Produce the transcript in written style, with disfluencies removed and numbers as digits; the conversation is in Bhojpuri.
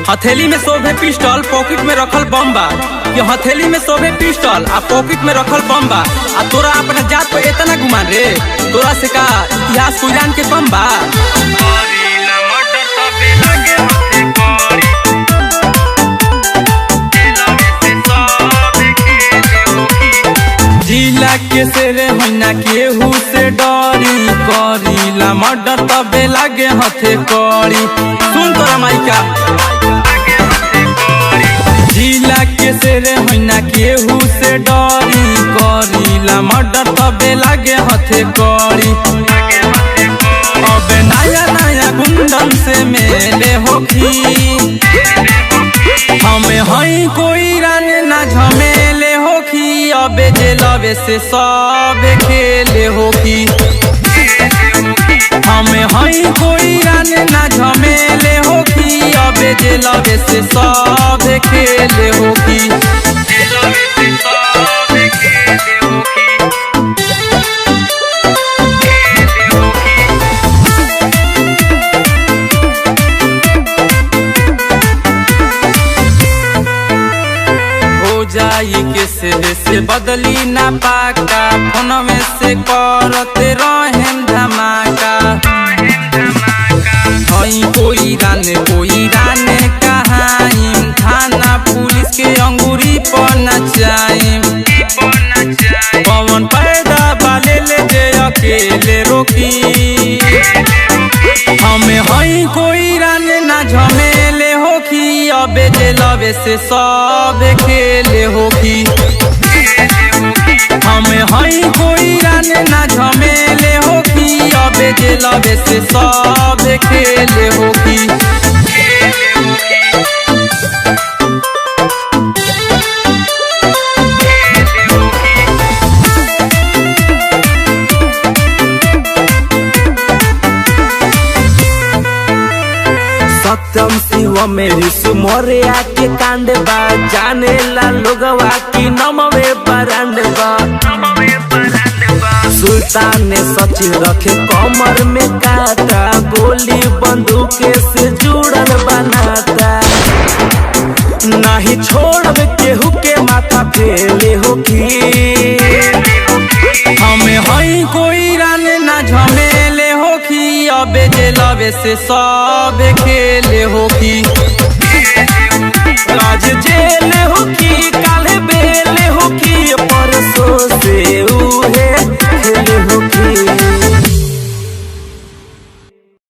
हथेली में शोभे पिस्टल पॉकेट में रखल बम्बा। कि हथेली में शोभे पिस्टल आ पॉकेट में रखल बम्बा। आ तोरा अपना जात पे इतना गुमान रे, तोरा से का इतिहास सुजान के कम बा। जिला के सेरे महीना केहू से डरी, करीला मर्डर तबे लागे हथे करी। सुन तोरा माइका, जिला के सेरे महीना केहू से डरी, करीला मर्डर तबे लागे हथे करी। अब नया नया गुंडन से मेले होखी, हमें हई कोई रन ना झमेले होखी। अबे जेलवे से सब खेले होखी, हमें हई कोई रन ना झमेले होखी। अबे जेलवे से सब खेले होखी। जाई के से बदली ना पाका, फोन में से करते रहें धमाका। हई कोई राने कहाई, थाना पुलिस के अंगूरी पर नचाई। पवन पैदा बाले ले जे अकेले रोकी, हमें हई कोई राने ना झमेले होखी। अबे जेलवे से सब खेले होखी, हमें हई कोई राने ना झमेले होखी। अबे जेलवे से सब खेले होखी। सत्यम शिव मेरी सुमरे आके कांड बा, जाने ला लोगवा की नमवे बरांड बा। सुल्तान ने सचिन रखे कमर में काटा, गोली बंदूक से जुड़ल बनाता। नहीं छोड़ केहू के माथा फेले होखी, हमें हई कोई राने ना झमेले होखी। अबे जेलवे से सब खेले होखी।